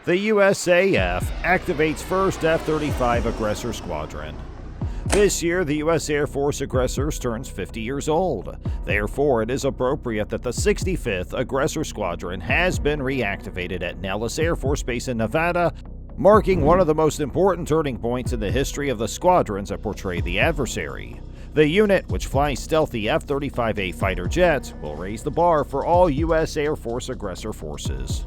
The USAF activates first F-35 Aggressor Squadron. This year, the U.S. Air Force Aggressors turns 50 years old. Therefore, it is appropriate that the 65th Aggressor Squadron has been reactivated at Nellis Air Force Base in Nevada, marking one of the most important turning points in the history of the squadrons that portray the adversary. The unit, which flies stealthy F-35A fighter jets, will raise the bar for all U.S. Air Force aggressor forces.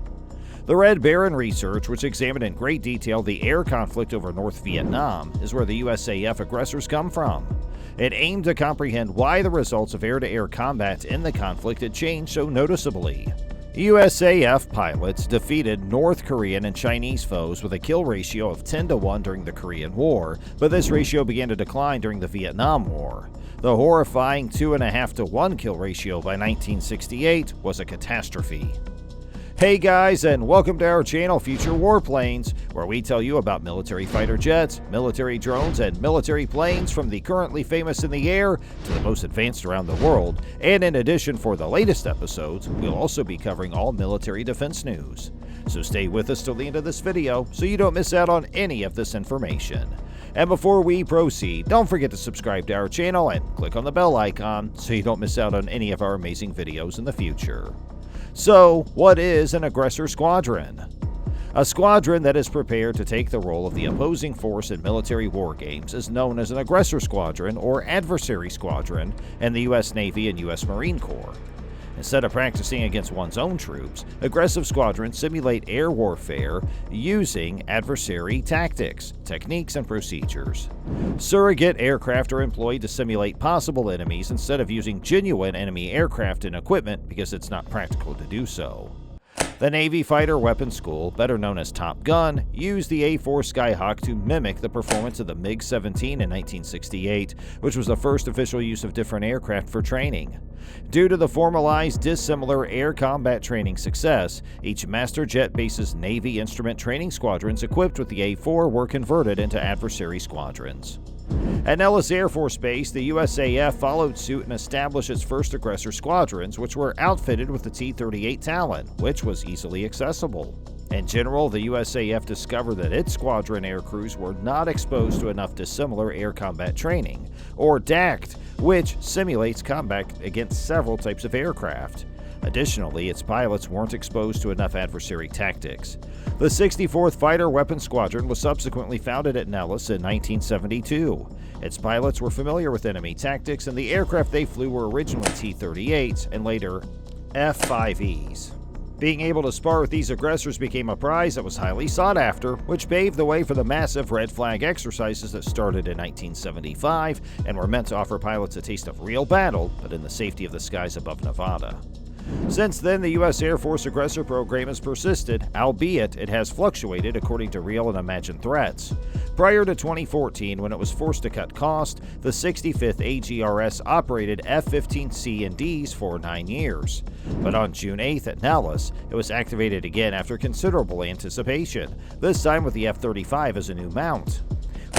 The Red Baron research, which examined in great detail the air conflict over North Vietnam, is where the USAF aggressors come from. It aimed to comprehend why the results of air-to-air combat in the conflict had changed so noticeably. USAF pilots defeated North Korean and Chinese foes with a kill ratio of 10-1 during the Korean War, but this ratio began to decline during the Vietnam War. The horrifying 2.5-to-1 kill ratio by 1968 was a catastrophe. Hey guys, and welcome to our channel Future Warplanes, where we tell you about military fighter jets, military drones, and military planes from the currently famous in the air to the most advanced around the world. And in addition, for the latest episodes, we'll also be covering all military defense news. So stay with us till the end of this video so you don't miss out on any of this information. And before we proceed, don't forget to subscribe to our channel and click on the bell icon so you don't miss out on any of our amazing videos in the future. So, what is an aggressor squadron? A squadron that is prepared to take the role of the opposing force in military war games is known as an aggressor squadron or adversary squadron in the U.S. Navy and U.S. Marine Corps. Instead of practicing against one's own troops, aggressive squadrons simulate air warfare using adversary tactics, techniques, and procedures. Surrogate aircraft are employed to simulate possible enemies instead of using genuine enemy aircraft and equipment because it's not practical to do so. The Navy Fighter Weapons School, better known as Top Gun, used the A-4 Skyhawk to mimic the performance of the MiG-17 in 1968, which was the first official use of different aircraft for training. Due to the formalized dissimilar air combat training success, each Master Jet Base's Navy Instrument Training Squadrons equipped with the A-4 were converted into adversary squadrons. At Nellis Air Force Base, the USAF followed suit and established its first aggressor squadrons, which were outfitted with the T-38 Talon, which was easily accessible. In general, the USAF discovered that its squadron air crews were not exposed to enough dissimilar air combat training, or DACT, which simulates combat against several types of aircraft. Additionally, its pilots weren't exposed to enough adversary tactics. The 64th Fighter Weapons Squadron was subsequently founded at Nellis in 1972. Its pilots were familiar with enemy tactics, and the aircraft they flew were originally T-38s and later F-5Es. Being able to spar with these aggressors became a prize that was highly sought after, which paved the way for the massive red flag exercises that started in 1975 and were meant to offer pilots a taste of real battle, but in the safety of the skies above Nevada. Since then, the U.S. Air Force Aggressor program has persisted, albeit it has fluctuated according to real and imagined threats. Prior to 2014, when it was forced to cut cost, the 65th AGRS operated F-15C and Ds for 9 years. But on June 8th at Nellis, it was activated again after considerable anticipation, this time with the F-35 as a new mount.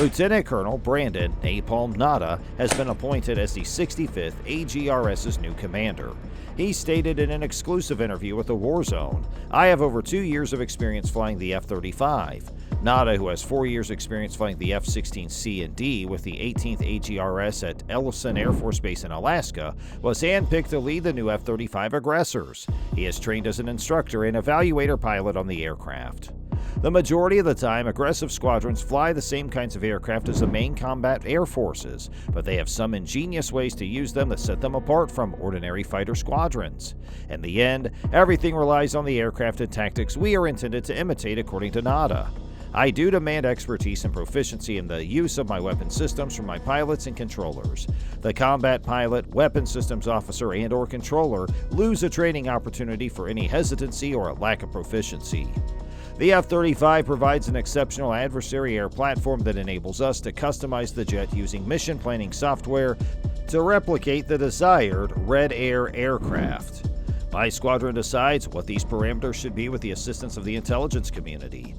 Lieutenant Colonel Brandon Napalm Nada has been appointed as the 65th AGRS's new commander. He stated in an exclusive interview with the War Zone, "I have over 2 years of experience flying the F-35. Nada, who has 4 years experience flying the F-16C and D with the 18th AGRS at Ellison Air Force Base in Alaska, was handpicked to lead the new F-35 aggressors. He is trained as an instructor and evaluator pilot on the aircraft." The majority of the time, aggressive squadrons fly the same kinds of aircraft as the main combat air forces, but they have some ingenious ways to use them that set them apart from ordinary fighter squadrons. In the end, everything relies on the aircraft and tactics we are intended to imitate, according to Nada. "I do demand expertise and proficiency in the use of my weapon systems from my pilots and controllers. The combat pilot, weapon systems officer, and/or controller lose a training opportunity for any hesitancy or a lack of proficiency." The F-35 provides an exceptional adversary air platform that enables us to customize the jet using mission planning software to replicate the desired Red Air aircraft. My squadron decides what these parameters should be with the assistance of the intelligence community.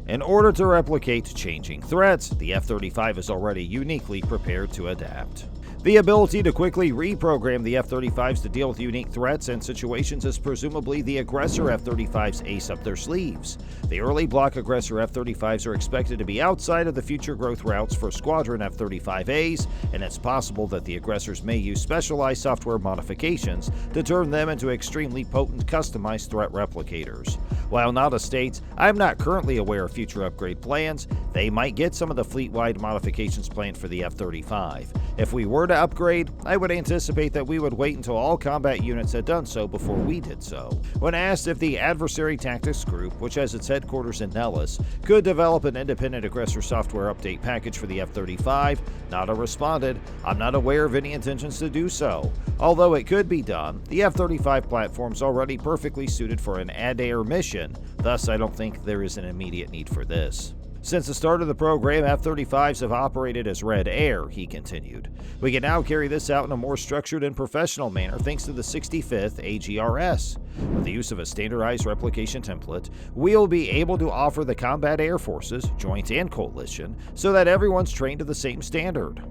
In order to replicate changing threats, the F-35 is already uniquely prepared to adapt. The ability to quickly reprogram the F-35s to deal with unique threats and situations is presumably the Aggressor F-35's ace up their sleeves. The early block Aggressor F-35s are expected to be outside of the future growth routes for Squadron F-35As, and it's possible that the Aggressors may use specialized software modifications to turn them into extremely potent customized threat replicators. While NADA states, "I'm not currently aware of future upgrade plans," they might get some of the fleet-wide modifications planned for the F-35. If we were to upgrade, I would anticipate that we would wait until all combat units had done so before we did so. When asked if the Adversary Tactics Group, which has its headquarters in Nellis, could develop an independent Aggressor software update package for the F-35, NADA responded, "I'm not aware of any intentions to do so. Although it could be done, the F-35 platform is already perfectly suited for an ad-air mission, thus I don't think there is an immediate need for this." Since the start of the program, F-35s have operated as Red Air, he continued. We can now carry this out in a more structured and professional manner thanks to the 65th AGRS. With the use of a standardized replication template, we'll be able to offer the combat air forces, joint and coalition, so that everyone's trained to the same standard.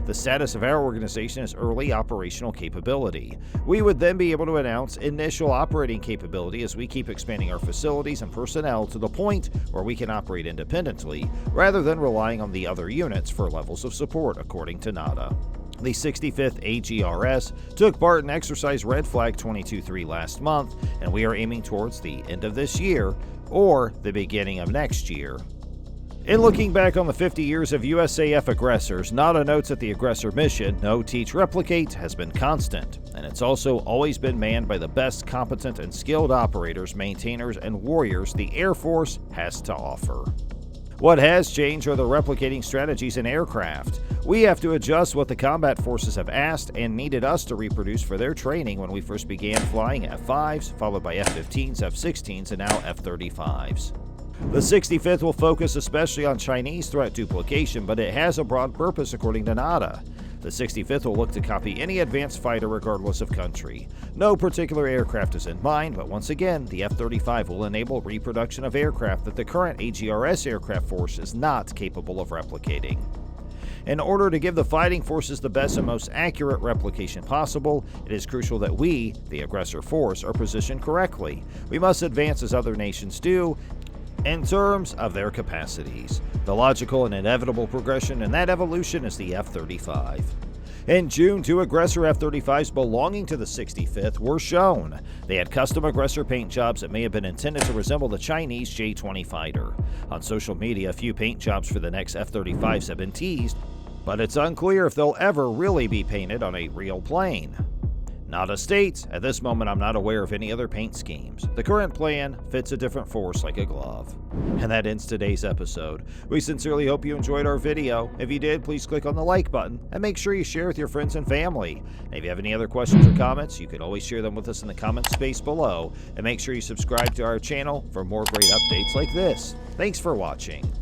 The status of our organization is early operational capability. We would then be able to announce initial operating capability as we keep expanding our facilities and personnel to the point where we can operate independently, rather than relying on the other units for levels of support, according to NADA. The 65th AGRS took part in Exercise Red Flag 22-3 last month, and we are aiming towards the end of this year or the beginning of next year. In looking back on the 50 years of USAF aggressors, NADA notes that the aggressor mission, Know, Teach, Replicate, has been constant, and it's also always been manned by the best competent and skilled operators, maintainers, and warriors the Air Force has to offer. What has changed are the replicating strategies in aircraft. We have to adjust what the combat forces have asked and needed us to reproduce for their training when we first began flying F-5s, followed by F-15s, F-16s, and now F-35s. The 65th will focus especially on Chinese threat duplication, but it has a broad purpose according to NADA. The 65th will look to copy any advanced fighter regardless of country. No particular aircraft is in mind, but once again, the F-35 will enable reproduction of aircraft that the current AGRS aircraft force is not capable of replicating. In order to give the fighting forces the best and most accurate replication possible, it is crucial that we, the aggressor force, are positioned correctly. We must advance as other nations do, in terms of their capacities. The logical and inevitable progression in that evolution is the F-35. In June, 2 aggressor F-35s belonging to the 65th were shown. They had custom aggressor paint jobs that may have been intended to resemble the Chinese J-20 fighter. On social media, a few paint jobs for the next F-35s have been teased, but it's unclear if they'll ever really be painted on a real plane. NADA states, "At this moment I'm not aware of any other paint schemes. The current plan fits a different force like a glove." And that ends today's episode. We sincerely hope you enjoyed our video. If you did, please click on the like button and make sure you share with your friends and family. And if you have any other questions or comments, you can always share them with us in the comment space below. And make sure you subscribe to our channel for more great updates like this. Thanks for watching.